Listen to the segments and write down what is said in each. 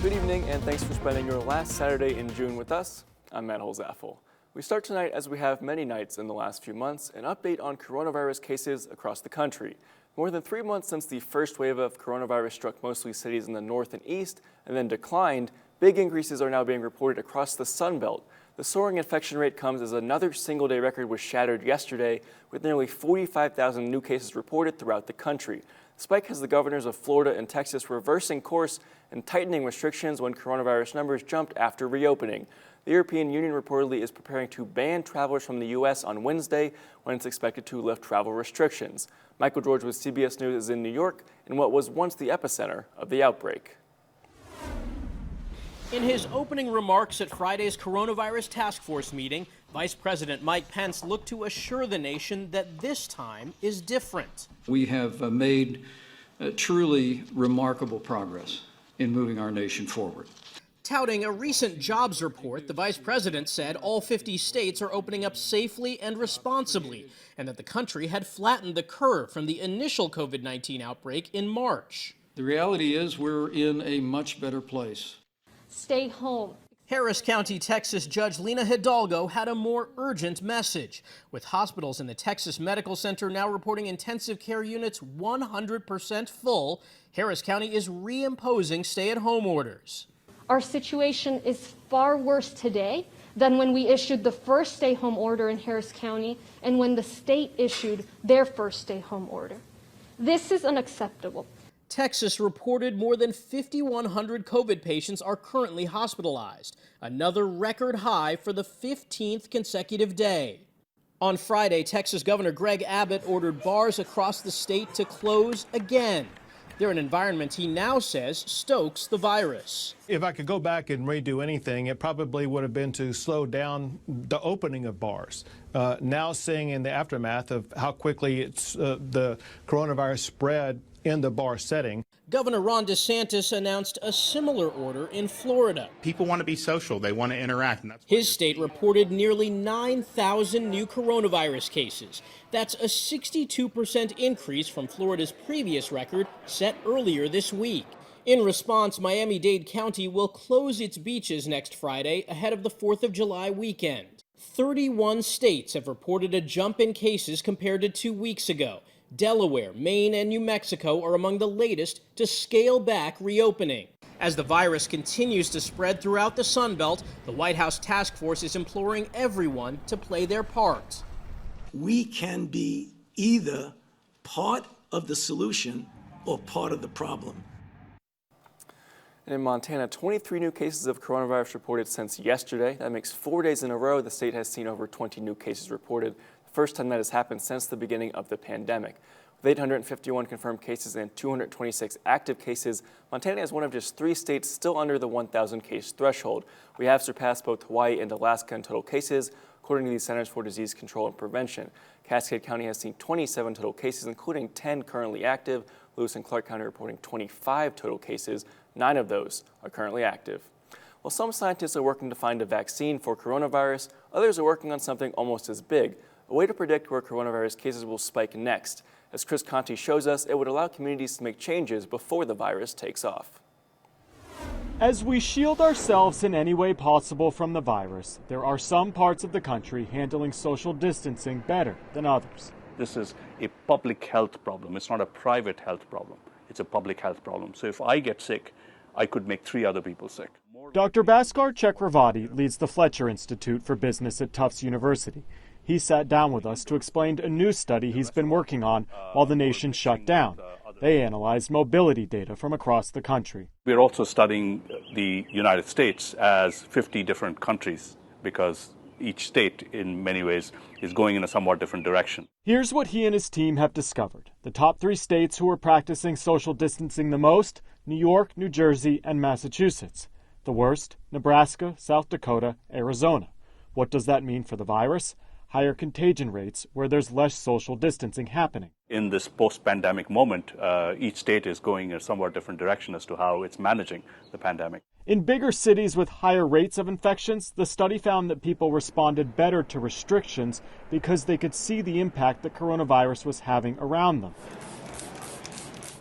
Good evening, and thanks for spending your last Saturday in June with us. I'm Matt Holzaffel. We start tonight, as we have many nights in the last few months, an update on coronavirus cases across the country. More than 3 months since the first wave of coronavirus struck mostly cities in the north and east and then declined, big increases are now being reported across the Sun Belt. The soaring infection rate comes as another single-day record was shattered yesterday, with nearly 45,000 new cases reported throughout the country. The spike has the governors of Florida and Texas reversing course and tightening restrictions when coronavirus numbers jumped after reopening. The European Union reportedly is preparing to ban travelers from the U.S. on Wednesday when it's expected to lift travel restrictions. Michael George with CBS News is in New York in what was once the epicenter of the outbreak. In his opening remarks at Friday's coronavirus task force meeting, Vice President Mike Pence looked to assure the nation that this time is different. We have made truly remarkable progress in moving our nation forward. Touting a recent jobs report, the vice president said all 50 states are opening up safely and responsibly, and that the country had flattened the curve from the initial COVID-19 outbreak in March. The reality is we're in a much better place. Stay home. Harris County, Texas Judge Lina Hidalgo had a more urgent message, with hospitals in the Texas Medical Center now reporting intensive care units 100% full. Harris County is reimposing stay-at-home orders. Our situation is far worse today than when we issued the first stay-home order in Harris County and when the state issued their first stay-home order. This is unacceptable. Texas reported more than 5,100 COVID patients are currently hospitalized, another record high for the 15th consecutive day. On Friday, Texas Governor Greg Abbott ordered bars across the state to close again. They're an environment he now says stokes the virus. If I could go back and redo anything, it probably would have been to slow down the opening of bars. Now seeing in the aftermath of how quickly the coronavirus spread in the bar setting. Governor Ron DeSantis announced a similar order in Florida. People want to be social. They want to interact. And His state reported nearly 9,000 new coronavirus cases. That's a 62% increase from Florida's previous record set earlier this week. In response, Miami-Dade County will close its beaches next Friday ahead of the 4th of July weekend. 31 states have reported a jump in cases compared to 2 weeks ago. Delaware, Maine, and New Mexico are among the latest to scale back reopening. As the virus continues to spread throughout the Sun Belt, the White House task force is imploring everyone to play their part. We can be either part of the solution or part of the problem. And in Montana, 23 new cases of coronavirus reported since yesterday. That makes 4 days in a row the state has seen over 20 new cases reported. First time that has happened since the beginning of the pandemic. With 851 confirmed cases and 226 active cases, Montana is one of just 3 states still under the 1,000 case threshold. We have surpassed both Hawaii and Alaska in total cases, according to the Centers for Disease Control and Prevention. Cascade County has seen 27 total cases, including 10 currently active. Lewis and Clark County reporting 25 total cases. 9 of those are currently active. While some scientists are working to find a vaccine for coronavirus, others are working on something almost as big. A way to predict where coronavirus cases will spike next. As Chris Conti shows us, it would allow communities to make changes before the virus takes off. As we shield ourselves in any way possible from the virus, there are some parts of the country handling social distancing better than others. This is a public health problem. It's not a private health problem. It's a public health problem. So if I get sick, I could make 3 other people sick. Dr. Bhaskar Chakravarti leads the Fletcher Institute for Business at Tufts University. He sat down with us to explain a new study he's been working on while the nation shut down. They analyzed mobility data from across the country. We're also studying the United States as 50 different countries because each state, in many ways, is going in a somewhat different direction. Here's what he and his team have discovered. The top 3 states who are practicing social distancing the most: New York, New Jersey, and Massachusetts. The worst: Nebraska, South Dakota, Arizona. What does that mean for the virus? Higher contagion rates where there's less social distancing happening. In this post-pandemic moment, each state is going in a somewhat different direction as to how it's managing the pandemic. In bigger cities with higher rates of infections, the study found that people responded better to restrictions because they could see the impact that coronavirus was having around them.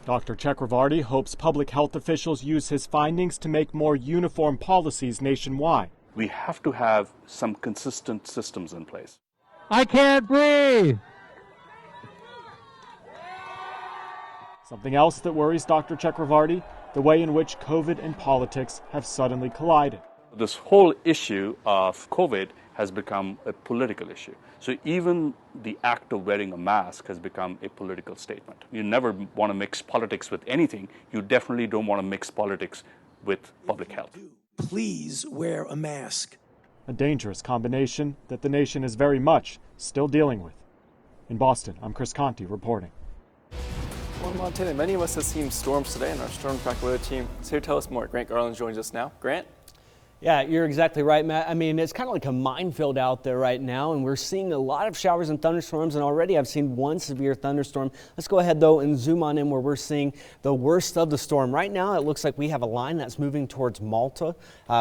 Dr. Chakravarty hopes public health officials use his findings to make more uniform policies nationwide. We have to have some consistent systems in place. I can't breathe. Something else that worries Dr. Chakravarty, the way in which COVID and politics have suddenly collided. This whole issue of COVID has become a political issue. So even the act of wearing a mask has become a political statement. You never want to mix politics with anything. You definitely don't want to mix politics with public health. Please wear a mask. A dangerous combination that the nation is very much still dealing with. In Boston, I'm Chris Conti reporting. Well, in Montana, many of us have seen storms today, and our Storm Track weather team is here to tell us more. Grant Garland joins us now. Grant? Yeah, you're exactly right, Matt. I mean, it's kind of like a minefield out there right now, and we're seeing a lot of showers and thunderstorms, and already I've seen one severe thunderstorm. Let's go ahead, though, and zoom on in where we're seeing the worst of the storm. Right now, it looks like we have a line that's moving towards Malta.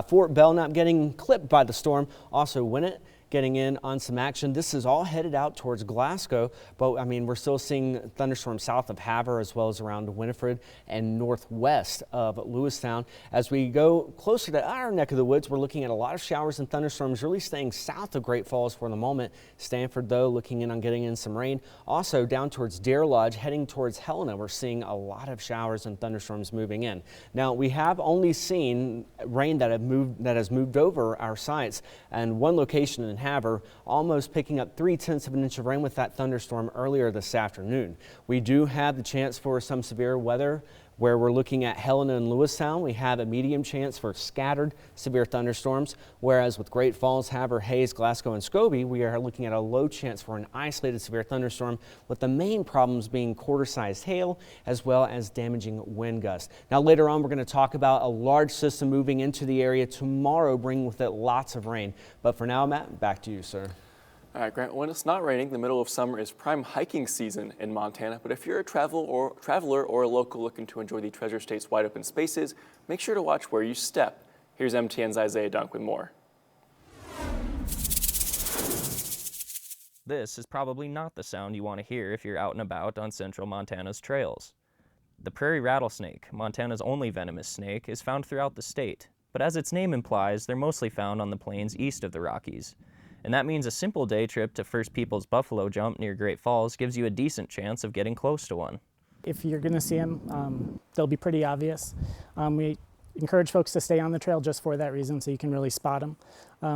Fort Belknap getting clipped by the storm. Also, Winnett getting in on some action. This is all headed out towards Glasgow, but I mean, we're still seeing thunderstorms south of Havre as well as around Winifred and northwest of Lewistown. As we go closer to our neck of the woods, we're looking at a lot of showers and thunderstorms really staying south of Great Falls for the moment. Stanford, though, looking in on getting in some rain. Also down towards Deer Lodge, heading towards Helena, we're seeing a lot of showers and thunderstorms moving in. Now, we have only seen rain that has moved over our sites, and one location in Havre almost picking up 3/10 of an inch of rain with that thunderstorm earlier this afternoon. We do have the chance for some severe weather where we're looking at Helena and Lewistown. We have a medium chance for scattered severe thunderstorms, whereas with Great Falls, Havre, Hayes, Glasgow, and Scobie, we are looking at a low chance for an isolated severe thunderstorm, with the main problems being quarter-sized hail as well as damaging wind gusts. Now later on, we're going to talk about a large system moving into the area tomorrow, bringing with it lots of rain. But for now, Matt, back to you, sir. All right, Grant, when it's not raining, the middle of summer is prime hiking season in Montana. But if you're a traveler or a local looking to enjoy the Treasure State's wide open spaces, make sure to watch where you step. Here's MTN's Isaiah Dunk with more. This is probably not the sound you want to hear if you're out and about on central Montana's trails. The prairie rattlesnake, Montana's only venomous snake, is found throughout the state. But as its name implies, they're mostly found on the plains east of the Rockies. And that means a simple day trip to First Peoples Buffalo Jump near Great Falls gives you a decent chance of getting close to one. If you're going to see them, they'll be pretty obvious. We encourage folks to stay on the trail just for that reason, so you can really spot them.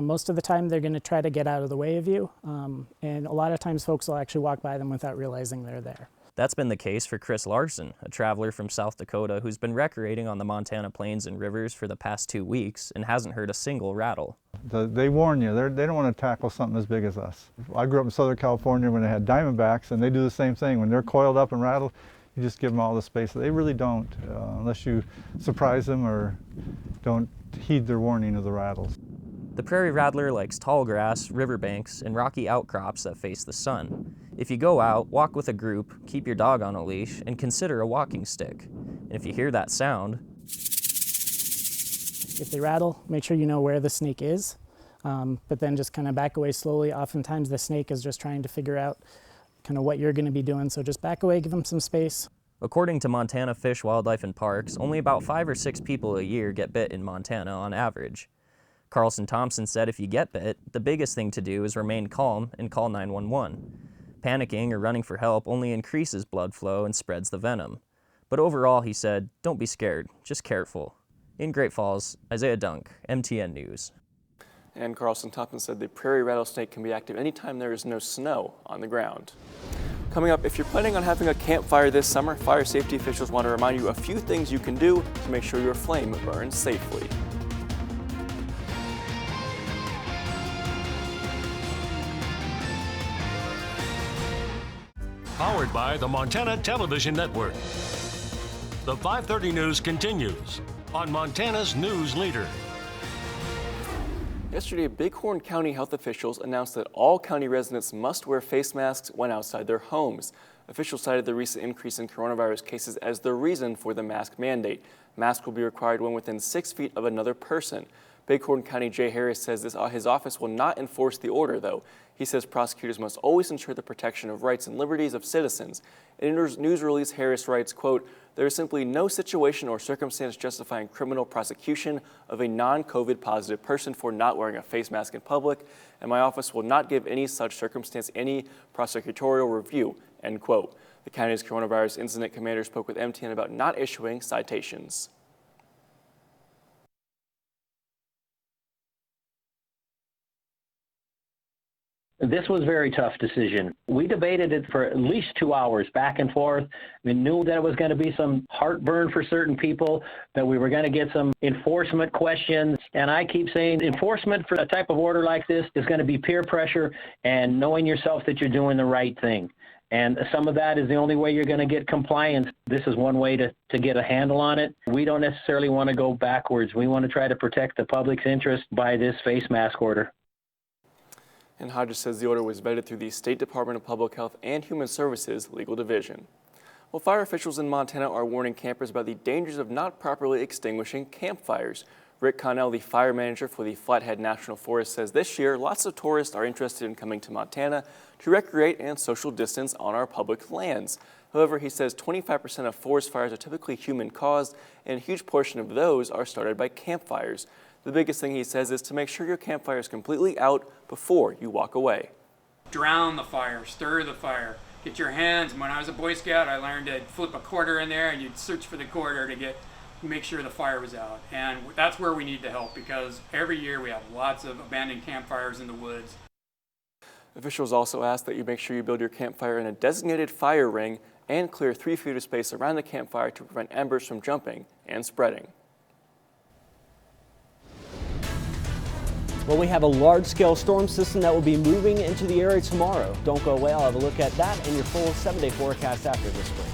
Most of the time, they're going to try to get out of the way of you, and a lot of times folks will actually walk by them without realizing they're there. That's been the case for Chris Larson, a traveler from South Dakota who's been recreating on the Montana plains and rivers for the past 2 weeks and hasn't heard a single rattle. They warn you. They don't want to tackle something as big as us. I grew up in Southern California when they had diamondbacks, and they do the same thing. When they're coiled up and rattled, you just give them all the space. They really don't, unless you surprise them or don't heed their warning of the rattles. The prairie rattler likes tall grass, riverbanks, and rocky outcrops that face the sun. If you go out, walk with a group, keep your dog on a leash, and consider a walking stick. And if you hear that sound, if they rattle, make sure you know where the snake is, but then just kind of back away slowly. Oftentimes the snake is just trying to figure out kind of what you're going to be doing, so just back away, give them some space. According to Montana Fish, Wildlife, and Parks, only about 5 or 6 people a year get bit in Montana on average. Carlson Thompson said if you get bit, the biggest thing to do is remain calm and call 911. Panicking or running for help only increases blood flow and spreads the venom. But overall, he said, don't be scared, just careful. In Great Falls, Isaiah Dunk, MTN News. And Carlson Thompson said the prairie rattlesnake can be active anytime there is no snow on the ground. Coming up, if you're planning on having a campfire this summer, fire safety officials want to remind you a few things you can do to make sure your flame burns safely. Powered by the Montana Television Network. The 5:30 News continues on Montana's News Leader. Yesterday, Bighorn County health officials announced that all county residents must wear face masks when outside their homes. Officials cited the recent increase in coronavirus cases as the reason for the mask mandate. Masks will be required when within 6 feet of another person. Bighorn County Jay Harris says his office will not enforce the order, though. He says prosecutors must always ensure the protection of rights and liberties of citizens. In a news release, Harris writes, quote, "There is simply no situation or circumstance justifying criminal prosecution of a non-COVID positive person for not wearing a face mask in public, and my office will not give any such circumstance any prosecutorial review," end quote. The county's coronavirus incident commander spoke with MTN about not issuing citations. This was a very tough decision. We debated it for at least 2 hours back and forth. We knew that it was going to be some heartburn for certain people, that we were going to get some enforcement questions. And I keep saying enforcement for a type of order like this is going to be peer pressure and knowing yourself that you're doing the right thing. And some of that is the only way you're going to get compliance. This is one way to get a handle on it. We don't necessarily want to go backwards. We want to try to protect the public's interest by this face mask order. And Hodges says the order was vetted through the State Department of Public Health and Human Services Legal Division. Well, fire officials in Montana are warning campers about the dangers of not properly extinguishing campfires. Rick Connell, the fire manager for the Flathead National Forest, says this year lots of tourists are interested in coming to Montana to recreate and social distance on our public lands. However, he says 25% of forest fires are typically human-caused, and a huge portion of those are started by campfires. The biggest thing, he says, is to make sure your campfire is completely out before you walk away. Drown the fire, stir the fire, get your hands. When I was a Boy Scout, I learned to flip a quarter in there and you'd search for the quarter to make sure the fire was out. And that's where we need to help, because every year we have lots of abandoned campfires in the woods. Officials also ask that you make sure you build your campfire in a designated fire ring and clear 3 feet of space around the campfire to prevent embers from jumping and spreading. Well, we have a large-scale storm system that will be moving into the area tomorrow. Don't go away. I'll have a look at that in your full 7-day forecast after this break.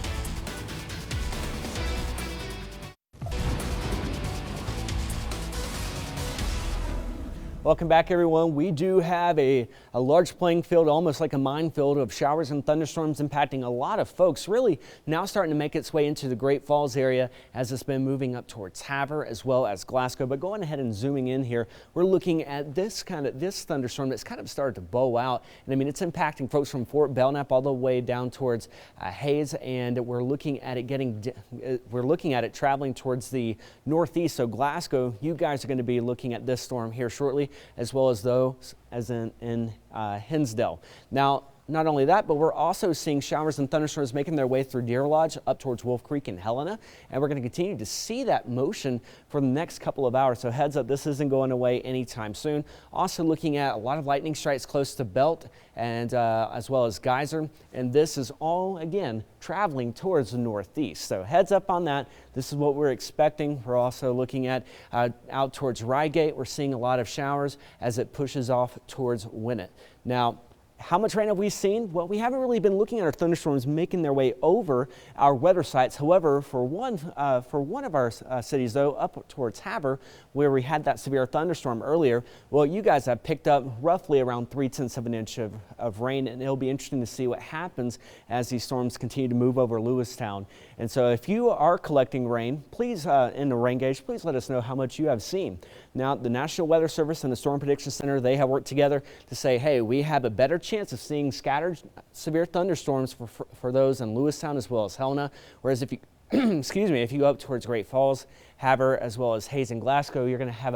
Welcome back, everyone. We do have a large playing field, almost like a minefield of showers and thunderstorms impacting a lot of folks, really now starting to make its way into the Great Falls area as it's been moving up towards Havre as well as Glasgow. But going ahead and zooming in here, we're looking at this thunderstorm that's kind of started to bow out. And I mean, it's impacting folks from Fort Belknap all the way down towards Hayes, and we're looking at it traveling towards the northeast. So Glasgow, you guys are going to be looking at this storm here shortly, as well as those as in Hinsdale. Now, not only that, but we're also seeing showers and thunderstorms making their way through Deer Lodge up towards Wolf Creek and Helena, and we're going to continue to see that motion for the next couple of hours. So heads up, this isn't going away anytime soon. Also looking at a lot of lightning strikes close to Belt and as well as Geyser, and this is all again traveling towards the northeast. So heads up on that. This is what we're expecting. We're also looking at out towards Rygate. We're seeing a lot of showers as it pushes off towards Winnett. Now, how much rain have we seen? Well, we haven't really been looking at our thunderstorms making their way over our weather sites. However, for one of our cities, though, up towards Havre, where we had that severe thunderstorm earlier, well, you guys have picked up roughly around 3/10 of an inch of rain, and it'll be interesting to see what happens as these storms continue to move over Lewistown. And so if you are collecting rain, please, in the rain gauge, please let us know how much you have seen. Now, the National Weather Service and the Storm Prediction Center, they have worked together to say, hey, we have a better chance of seeing scattered severe thunderstorms for those in Lewistown as well as Helena. Whereas if you, excuse me, if you go up towards Great Falls, Havre, as well as Hayes and Glasgow, you're going to have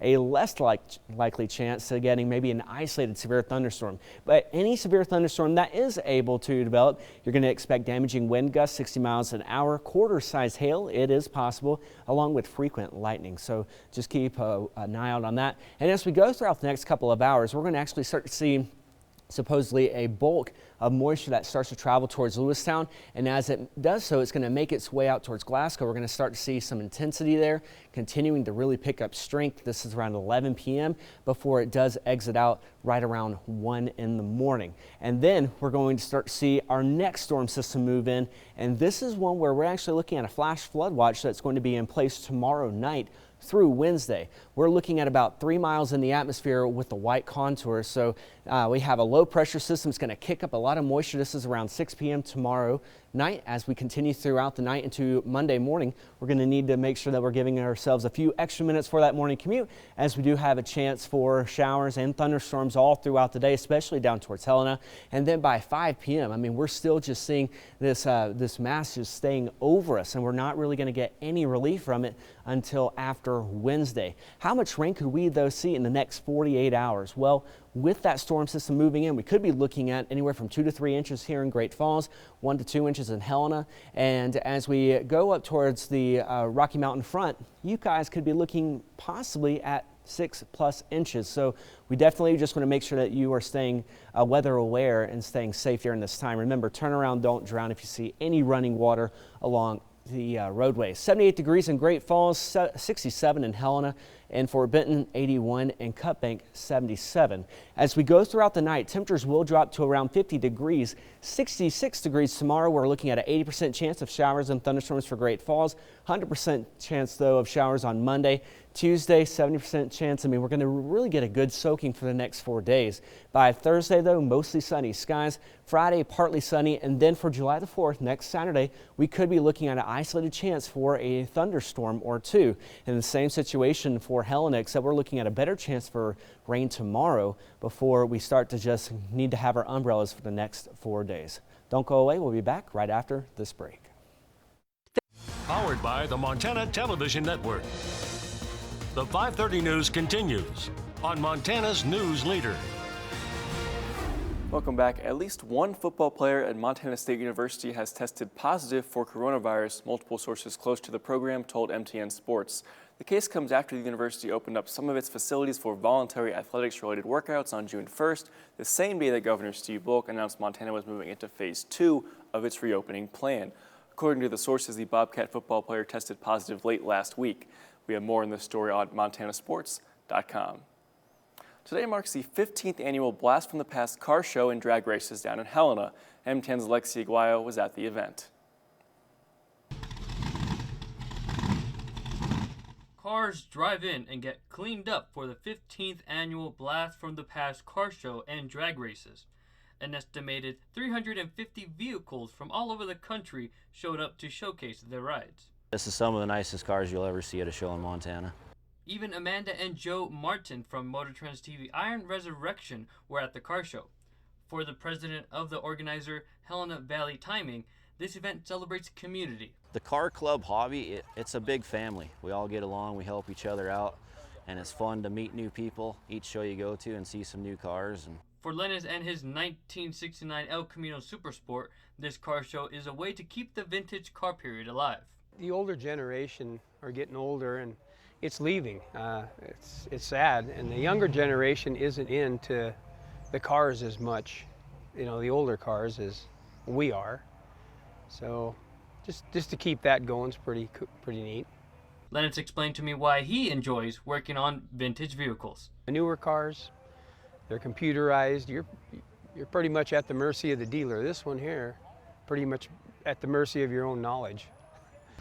a less likely chance of getting maybe an isolated severe thunderstorm. But any severe thunderstorm that is able to develop, you're going to expect damaging wind gusts, 60 miles an hour, quarter-size hail, it is possible, along with frequent lightning. So just keep an eye out on that. And as we go throughout the next couple of hours, we're going to actually start to see supposedly a bulk of moisture that starts to travel towards Lewistown, and as it does so, it's going to make its way out towards Glasgow. We're going to start to see some intensity there, continuing to really pick up strength. This is around 11 p.m. before it does exit out right around 1 in the morning. And then we're going to start to see our next storm system move in, and this is one where we're actually looking at a flash flood watch that's going to be in place tomorrow night through Wednesday. We're looking at about 3 miles in the atmosphere with the white contour. So we have a low pressure system that's going to kick up a lot of moisture. This is around 6 p.m. tomorrow night. As we continue throughout the night into Monday morning, we're going to need to make sure that we're giving ourselves a few extra minutes for that morning commute, as we do have a chance for showers and thunderstorms all throughout the day, especially down towards Helena. And then by 5 p.m., I mean, we're still just seeing this mass just staying over us, and we're not really going to get any relief from it until after Wednesday. How much rain could we, though, see in the next 48 hours? Well, with that storm system moving in, we could be looking at anywhere from 2 to 3 inches here in Great Falls, 1 to 2 inches in Helena. And as we go up towards the Rocky Mountain front, you guys could be looking possibly at 6+ inches. So we definitely just want to make sure that you are staying weather aware and staying safe during this time. Remember, turn around, don't drown if you see any running water along the roadway. 78 degrees in Great Falls, 67 in Helena, and for Benton, 81, and Cut Bank, 77. As we go throughout the night, temperatures will drop to around 50 degrees, 66 degrees tomorrow. We're looking at an 80% chance of showers and thunderstorms for Great Falls, 100% chance, though, of showers on Monday. Tuesday, 70% chance. I mean, we're going to really get a good soaking for the next 4 days. By Thursday, though, mostly sunny skies. Friday, partly sunny. And then for July the 4th, next Saturday, we could be looking at an isolated chance for a thunderstorm or two. In the same situation for Helena, except we're looking at a better chance for rain tomorrow before we start to just need to have our umbrellas for the next 4 days. Don't go away. We'll be back right after this break. Powered by the Montana Television Network. The 5:30 news continues on Montana's news leader. Welcome back. At least one football player at Montana State University has tested positive for coronavirus, multiple sources close to the program told MTN Sports. The case comes after the university opened up some of its facilities for voluntary athletics-related workouts on June 1st, the same day that Governor Steve Bullock announced Montana was moving into Phase 2 of its reopening plan. According to the sources, the Bobcat football player tested positive late last week. We have more in this story on montanasports.com. Today marks the 15th annual Blast from the Past car show and drag races down in Helena. MTN's Alexi Aguayo was at the event. Cars drive in and get cleaned up for the 15th annual Blast from the Past car show and drag races. An estimated 350 vehicles from all over the country showed up to showcase their rides. This is some of the nicest cars you'll ever see at a show in Montana. Even Amanda and Joe Martin from Motor Trends TV Iron Resurrection were at the car show. For the president of the organizer, Helena Valley Timing, this event celebrates community. The car club hobby, it's a big family. We all get along, we help each other out, and it's fun to meet new people each show you go to and see some new cars. For Lennis and his 1969 El Camino Supersport, this car show is a way to keep the vintage car period alive. The older generation are getting older and it's leaving. It's sad, and the younger generation isn't into the cars as much, you know, the older cars as we are. So just to keep that going is pretty neat. Lennox explained to me why he enjoys working on vintage vehicles. The newer cars, they're computerized. You're pretty much at the mercy of the dealer. This one here, pretty much at the mercy of your own knowledge.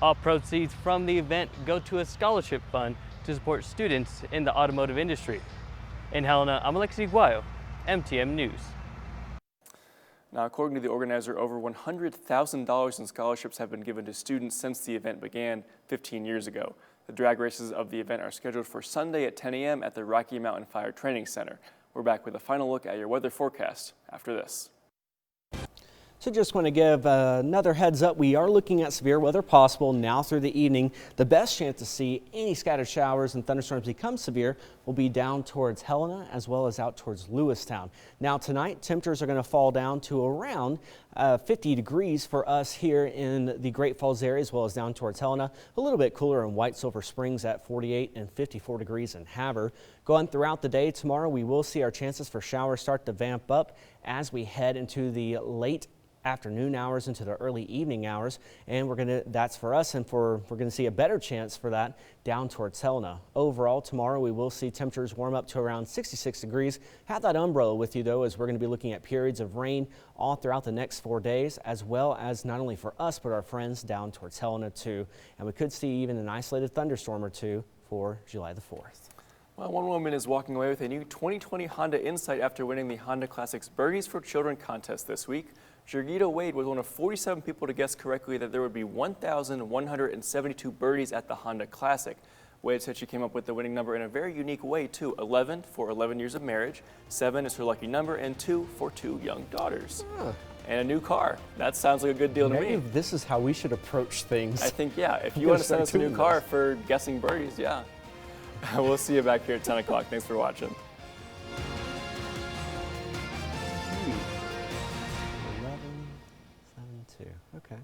All proceeds from the event go to a scholarship fund to support students in the automotive industry. In Helena, I'm Alexi Aguayo, MTN News. Now, according to the organizer, over $100,000 in scholarships have been given to students since the event began 15 years ago. The drag races of the event are scheduled for Sunday at 10 a.m. at the Rocky Mountain Fire Training Center. We're back with a final look at your weather forecast after this. So just want to give another heads up. We are looking at severe weather possible now through the evening. The best chance to see any scattered showers and thunderstorms become severe will be down towards Helena as well as out towards Lewistown. Now tonight, temperatures are going to fall down to around 50 degrees for us here in the Great Falls area as well as down towards Helena. A little bit cooler in White Silver Springs at 48 and 54 degrees in Havre. Going throughout the day tomorrow, we will see our chances for showers start to vamp up as we head into the late afternoon hours into the early evening hours, and that's for us, and we're gonna see a better chance for that down towards Helena. Overall, tomorrow we will see temperatures warm up to around 66 degrees. Have that umbrella with you though, as we're gonna be looking at periods of rain all throughout the next 4 days, as well as not only for us but our friends down towards Helena too. And we could see even an isolated thunderstorm or two for July the 4th. Well, one woman is walking away with a new 2020 Honda Insight after winning the Honda Classics Birdies for Children contest this week. Jurgita Wade was one of 47 people to guess correctly that there would be 1,172 birdies at the Honda Classic. Wade said she came up with the winning number in a very unique way, too. 11 for 11 years of marriage, 7 is her lucky number, and 2 for 2 young daughters. And a new car. That sounds like a good deal to Maybe me. this is how we should approach things. I think, yeah, if you want to send us a new car for guessing birdies, yeah. We'll see you back here at 10 o'clock. Thanks for watching. 11, 7, 2. Okay.